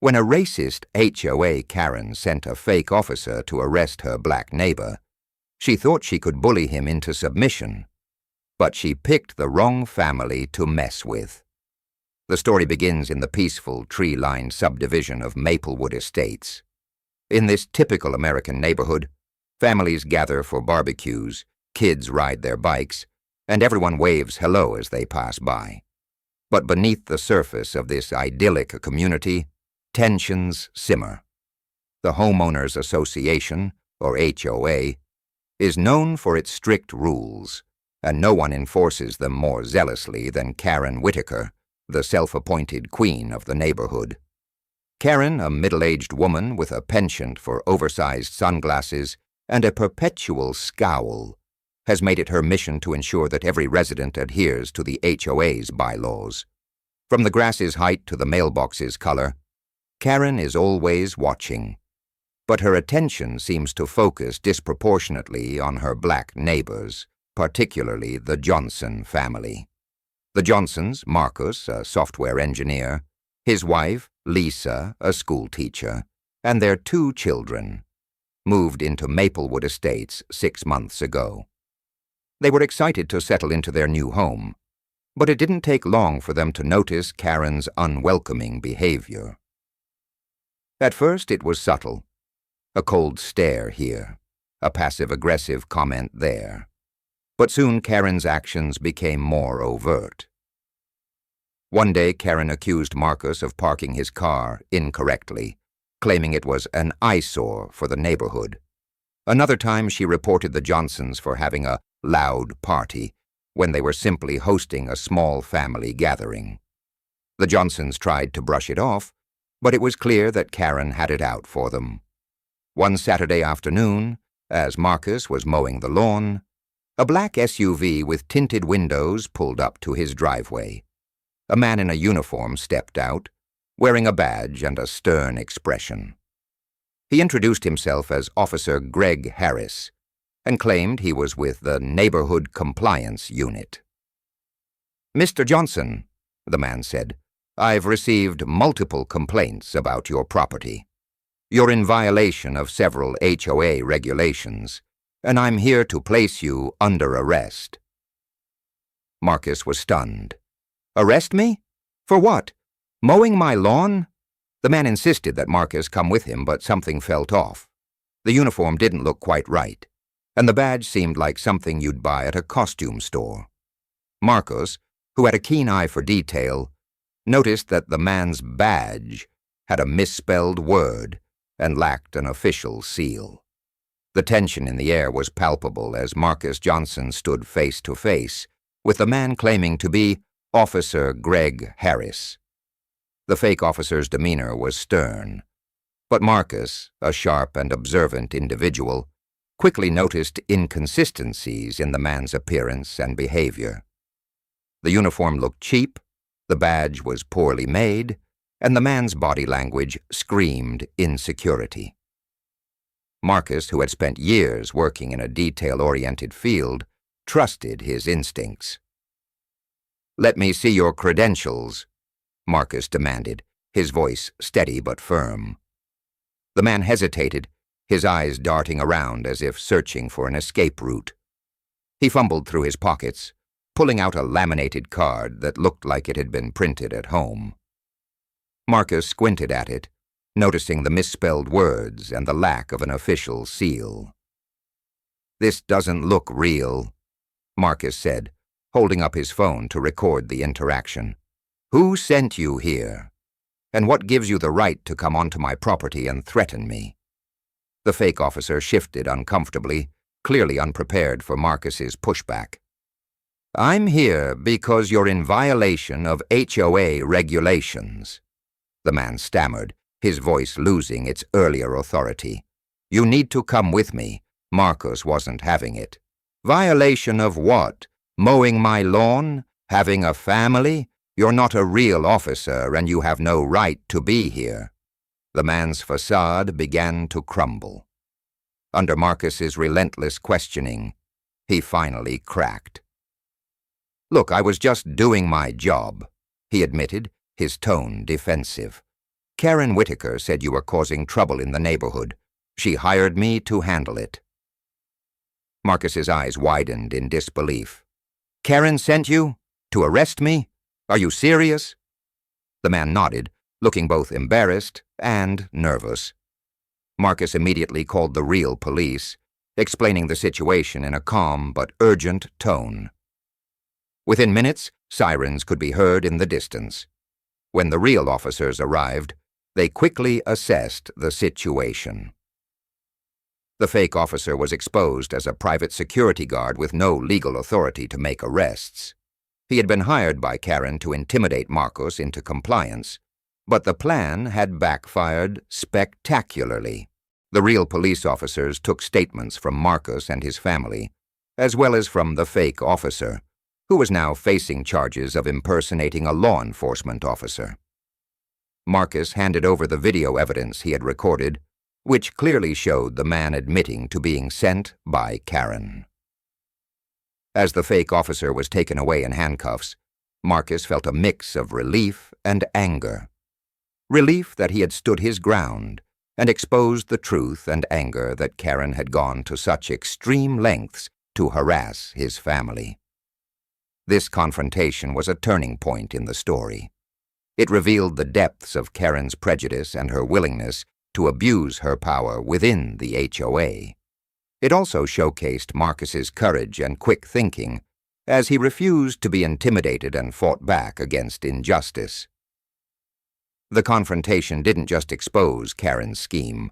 When a racist HOA Karen sent a fake officer to arrest her black neighbor, she thought she could bully him into submission, but she picked the wrong family to mess with. The story begins in the peaceful, tree-lined subdivision of Maplewood Estates. In this typical American neighborhood, families gather for barbecues, kids ride their bikes, and everyone waves hello as they pass by. But beneath the surface of this idyllic community, tensions simmer. The Homeowners Association, or HOA, is known for its strict rules, and no one enforces them more zealously than Karen Whitaker, the self-appointed queen of the neighborhood. Karen, a middle-aged woman with a penchant for oversized sunglasses and a perpetual scowl, has made it her mission to ensure that every resident adheres to the HOA's bylaws. From the grass's height to the mailbox's color, Karen is always watching, but her attention seems to focus disproportionately on her black neighbors, particularly the Johnson family. The Johnsons, Marcus, a software engineer, his wife, Lisa, a school teacher, and their 2 children, moved into Maplewood Estates 6 months ago. They were excited to settle into their new home, but it didn't take long for them to notice Karen's unwelcoming behavior. At first it was subtle. A cold stare here, a passive-aggressive comment there. But soon Karen's actions became more overt. One day Karen accused Marcus of parking his car incorrectly, claiming it was an eyesore for the neighborhood. Another time she reported the Johnsons for having a loud party when they were simply hosting a small family gathering. The Johnsons tried to brush it off, but it was clear that Karen had it out for them. One Saturday afternoon, as Marcus was mowing the lawn, a black SUV with tinted windows pulled up to his driveway. A man in a uniform stepped out, wearing a badge and a stern expression. He introduced himself as Officer Greg Harris and claimed he was with the Neighborhood Compliance Unit. "Mr. Johnson," the man said, "I've received multiple complaints about your property. You're in violation of several HOA regulations, and I'm here to place you under arrest." Marcus was stunned. "Arrest me? For what? Mowing my lawn?" The man insisted that Marcus come with him, but something felt off. The uniform didn't look quite right, and the badge seemed like something you'd buy at a costume store. Marcus, who had a keen eye for detail, noticed that the man's badge had a misspelled word and lacked an official seal. The tension in the air was palpable as Marcus Johnson stood face to face with the man claiming to be Officer Greg Harris. The fake officer's demeanor was stern, but Marcus, a sharp and observant individual, quickly noticed inconsistencies in the man's appearance and behavior. The uniform looked cheap, the badge was poorly made, and the man's body language screamed insecurity. Marcus, who had spent years working in a detail-oriented field, trusted his instincts. "Let me see your credentials," Marcus demanded, his voice steady but firm. The man hesitated, his eyes darting around as if searching for an escape route. He fumbled through his pockets, pulling out a laminated card that looked like it had been printed at home. Marcus squinted at it, noticing the misspelled words and the lack of an official seal. "This doesn't look real," Marcus said, holding up his phone to record the interaction. "Who sent you here? And what gives you the right to come onto my property and threaten me?" The fake officer shifted uncomfortably, clearly unprepared for Marcus's pushback. "I'm here because you're in violation of HOA regulations," the man stammered, his voice losing its earlier authority. "You need to come with me." Marcus wasn't having it. "Violation of what? Mowing my lawn? Having a family? You're not a real officer and you have no right to be here." The man's facade began to crumble. Under Marcus's relentless questioning, he finally cracked. "Look, I was just doing my job," he admitted, his tone defensive. Karen Whitaker said you were causing trouble in the neighborhood. She hired me to handle it." Marcus's eyes widened in disbelief. "Karen sent you? To arrest me? Are you serious?" The man nodded, looking both embarrassed and nervous. Marcus immediately called the real police, explaining the situation in a calm but urgent tone. Within minutes, sirens could be heard in the distance. When the real officers arrived, they quickly assessed the situation. The fake officer was exposed as a private security guard with no legal authority to make arrests. He had been hired by Karen to intimidate Marcus into compliance, but the plan had backfired spectacularly. The real police officers took statements from Marcus and his family, as well as from the fake officer, who was now facing charges of impersonating a law enforcement officer. Marcus handed over the video evidence he had recorded, which clearly showed the man admitting to being sent by Karen. As the fake officer was taken away in handcuffs, Marcus felt a mix of relief and anger. Relief that he had stood his ground and exposed the truth and anger that Karen had gone to such extreme lengths to harass his family. This confrontation was a turning point in the story. It revealed the depths of Karen's prejudice and her willingness to abuse her power within the HOA. It also showcased Marcus's courage and quick thinking, as he refused to be intimidated and fought back against injustice. The confrontation didn't just expose Karen's scheme.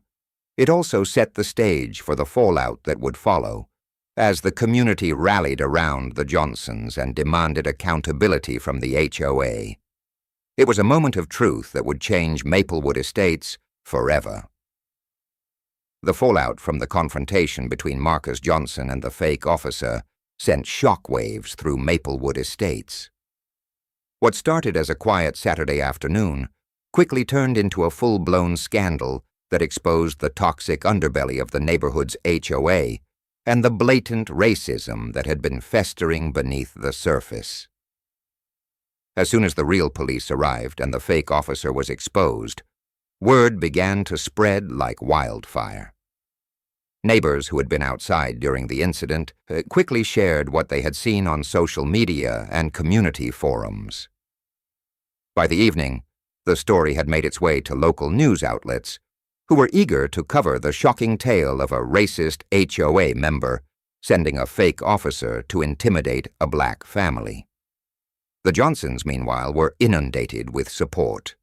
It also set the stage for the fallout that would follow, as the community rallied around the Johnsons and demanded accountability from the HOA. It was a moment of truth that would change Maplewood Estates forever. The fallout from the confrontation between Marcus Johnson and the fake officer sent shockwaves through Maplewood Estates. What started as a quiet Saturday afternoon quickly turned into a full-blown scandal that exposed the toxic underbelly of the neighborhood's HOA and the blatant racism that had been festering beneath the surface. As soon as the real police arrived and the fake officer was exposed, word began to spread like wildfire. Neighbors who had been outside during the incident quickly shared what they had seen on social media and community forums. By the evening, the story had made its way to local news outlets, who were eager to cover the shocking tale of a racist HOA member sending a fake officer to intimidate a black family. The Johnsons, meanwhile, were inundated with support.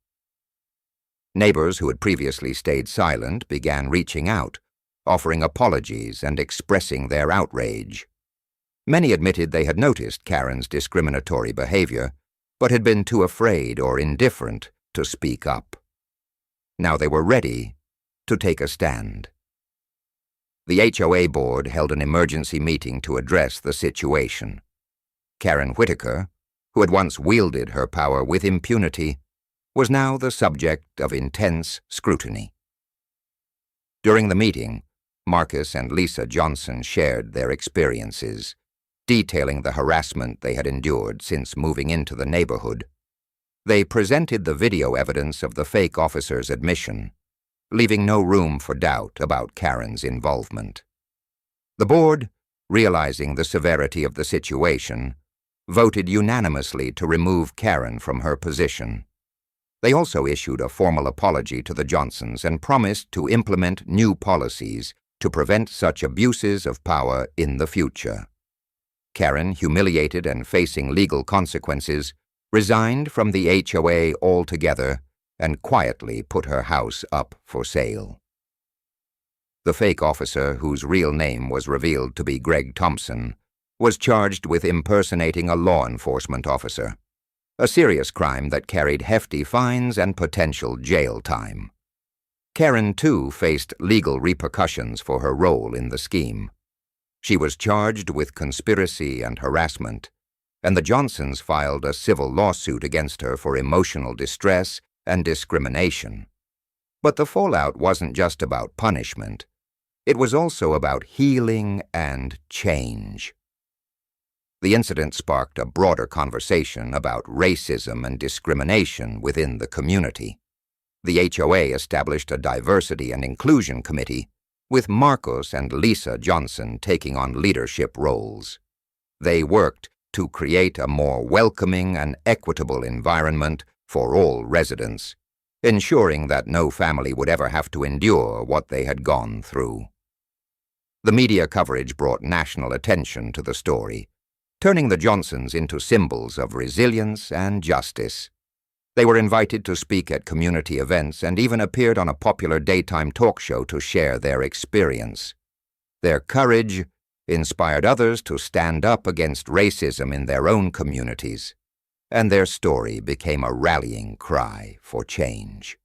Neighbors who had previously stayed silent began reaching out, offering apologies and expressing their outrage. Many admitted they had noticed Karen's discriminatory behavior, but had been too afraid or indifferent to speak up. Now they were ready to take a stand. The HOA board held an emergency meeting to address the situation. Karen Whitaker, who had once wielded her power with impunity, was now the subject of intense scrutiny. During the meeting, Marcus and Lisa Johnson shared their experiences, detailing the harassment they had endured since moving into the neighborhood. They presented the video evidence of the fake officer's admission, leaving no room for doubt about Karen's involvement. The board, realizing the severity of the situation, voted unanimously to remove Karen from her position. They also issued a formal apology to the Johnsons and promised to implement new policies to prevent such abuses of power in the future. Karen, humiliated and facing legal consequences, resigned from the HOA altogether and quietly put her house up for sale. The fake officer, whose real name was revealed to be Greg Thompson, was charged with impersonating a law enforcement officer, a serious crime that carried hefty fines and potential jail time. Karen, too, faced legal repercussions for her role in the scheme. She was charged with conspiracy and harassment, and the Johnsons filed a civil lawsuit against her for emotional distress and discrimination. But the fallout wasn't just about punishment. It was also about healing and change. The incident sparked a broader conversation about racism and discrimination within the community. The HOA established a diversity and inclusion committee, with Marcos and Lisa Johnson taking on leadership roles. They worked to create a more welcoming and equitable environment for all residents, ensuring that no family would ever have to endure what they had gone through. The media coverage brought national attention to the story, turning the Johnsons into symbols of resilience and justice. They were invited to speak at community events and even appeared on a popular daytime talk show to share their experience. Their courage inspired others to stand up against racism in their own communities, and their story became a rallying cry for change.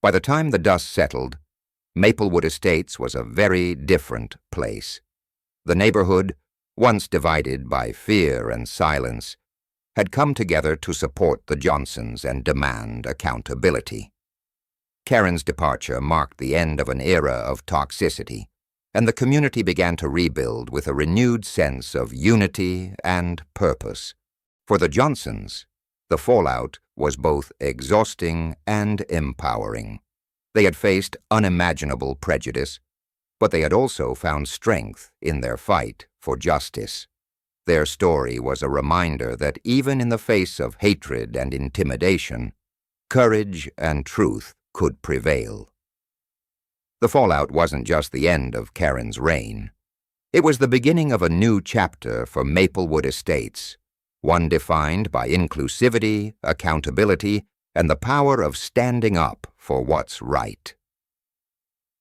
By the time the dust settled, Maplewood Estates was a very different place. The neighborhood, once divided by fear and silence, had come together to support the Johnsons and demand accountability. Karen's departure marked the end of an era of toxicity, and the community began to rebuild with a renewed sense of unity and purpose. For the Johnsons, the fallout was both exhausting and empowering. They had faced unimaginable prejudice, but they had also found strength in their fight for justice. Their story was a reminder that even in the face of hatred and intimidation, courage and truth could prevail. The fallout wasn't just the end of Karen's reign. It was the beginning of a new chapter for Maplewood Estates, one defined by inclusivity, accountability, and the power of standing up for what's right.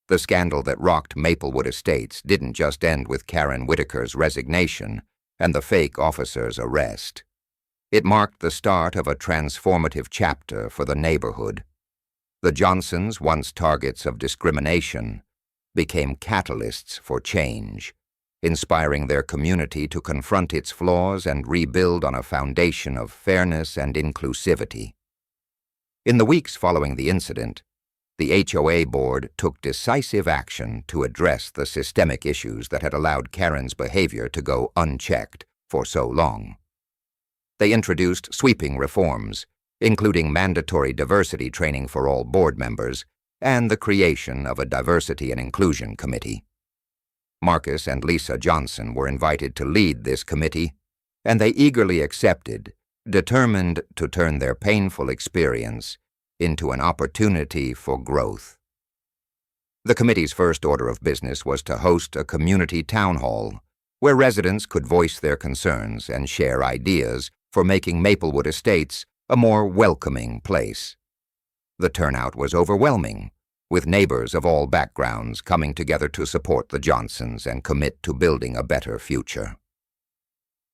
The scandal that rocked Maplewood Estates didn't just end with Karen Whitaker's resignation and the fake officer's arrest. It marked the start of a transformative chapter for the neighborhood. The Johnsons, once targets of discrimination, became catalysts for change, inspiring their community to confront its flaws and rebuild on a foundation of fairness and inclusivity. In the weeks following the incident, the HOA board took decisive action to address the systemic issues that had allowed Karen's behavior to go unchecked for so long. They introduced sweeping reforms, including mandatory diversity training for all board members and the creation of a diversity and inclusion committee. Marcus and Lisa Johnson were invited to lead this committee, and they eagerly accepted, determined to turn their painful experience into an opportunity for growth. The committee's first order of business was to host a community town hall where residents could voice their concerns and share ideas for making Maplewood Estates a more welcoming place. The turnout was overwhelming, with neighbors of all backgrounds coming together to support the Johnsons and commit to building a better future.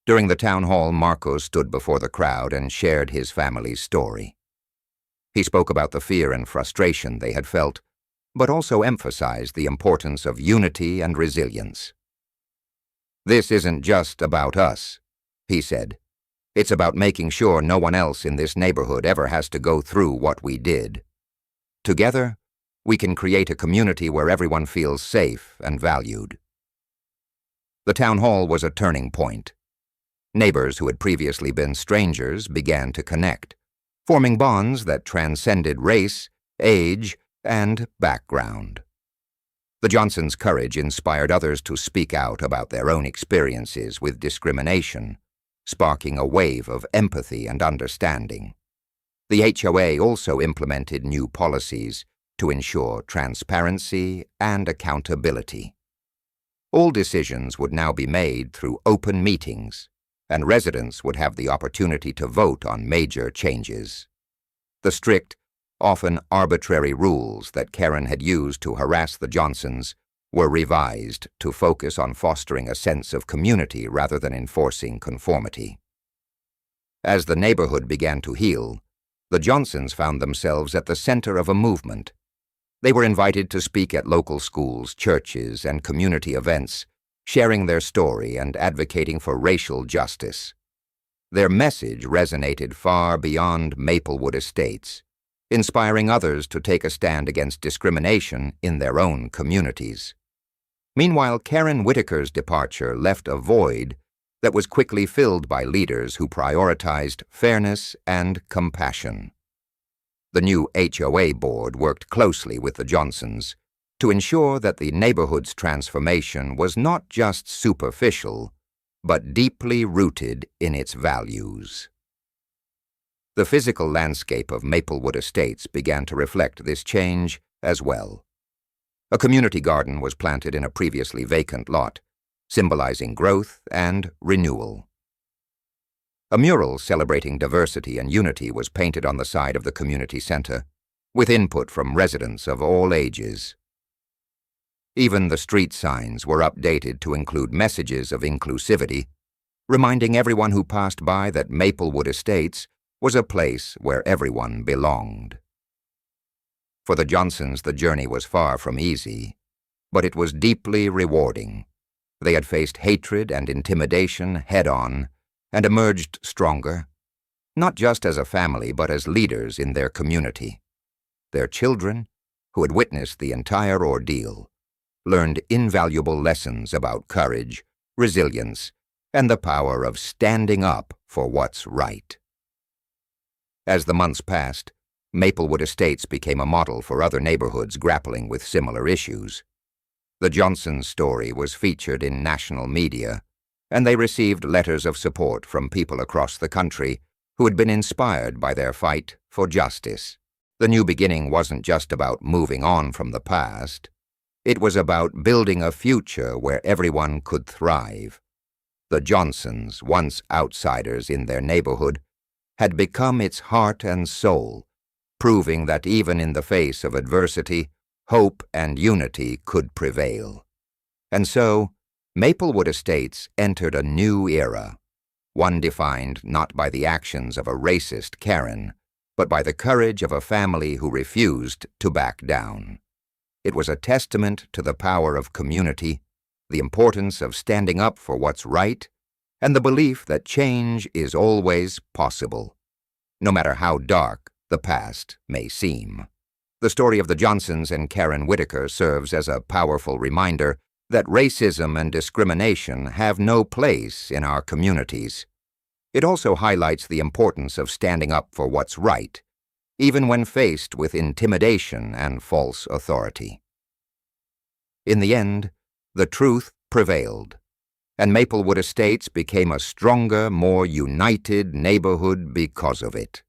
During the town hall, Marcos stood before the crowd and shared his family's story. He spoke about the fear and frustration they had felt, but also emphasized the importance of unity and resilience. "This isn't just about us," he said. "It's about making sure no one else in this neighborhood ever has to go through what we did. Together, we can create a community where everyone feels safe and valued." The town hall was a turning point. Neighbors who had previously been strangers began to connect, forming bonds that transcended race, age, and background. The Johnsons' courage inspired others to speak out about their own experiences with discrimination, sparking a wave of empathy and understanding. The HOA also implemented new policies to ensure transparency and accountability. All decisions would now be made through open meetings, and residents would have the opportunity to vote on major changes. The strict, often arbitrary rules that Karen had used to harass the Johnsons were revised to focus on fostering a sense of community rather than enforcing conformity. As the neighborhood began to heal, the Johnsons found themselves at the center of a movement. They were invited to speak at local schools, churches, and community events, sharing their story and advocating for racial justice. Their message resonated far beyond Maplewood Estates, inspiring others to take a stand against discrimination in their own communities. Meanwhile, Karen Whitaker's departure left a void that was quickly filled by leaders who prioritized fairness and compassion. The new HOA board worked closely with the Johnsons to ensure that the neighborhood's transformation was not just superficial, but deeply rooted in its values. The physical landscape of Maplewood Estates began to reflect this change as well. A community garden was planted in a previously vacant lot, symbolizing growth and renewal. A mural celebrating diversity and unity was painted on the side of the community center, with input from residents of all ages. Even the street signs were updated to include messages of inclusivity, reminding everyone who passed by that Maplewood Estates was a place where everyone belonged. For the Johnsons, the journey was far from easy, but it was deeply rewarding. They had faced hatred and intimidation head-on and emerged stronger, not just as a family but as leaders in their community. Their children, who had witnessed the entire ordeal, learned invaluable lessons about courage, resilience, and the power of standing up for what's right. As the months passed, Maplewood Estates became a model for other neighborhoods grappling with similar issues. The Johnsons' story was featured in national media, and they received letters of support from people across the country who had been inspired by their fight for justice. The new beginning wasn't just about moving on from the past. It was about building a future where everyone could thrive. The Johnsons, once outsiders in their neighborhood, had become its heart and soul, proving that even in the face of adversity, hope and unity could prevail. And so, Maplewood Estates entered a new era, one defined not by the actions of a racist Karen, but by the courage of a family who refused to back down. It was a testament to the power of community, the importance of standing up for what's right, and the belief that change is always possible, no matter how dark the past may seem. The story of the Johnsons and Karen Whitaker serves as a powerful reminder that racism and discrimination have no place in our communities. It also highlights the importance of standing up for what's right, even when faced with intimidation and false authority. In the end, the truth prevailed, and Maplewood Estates became a stronger, more united neighborhood because of it.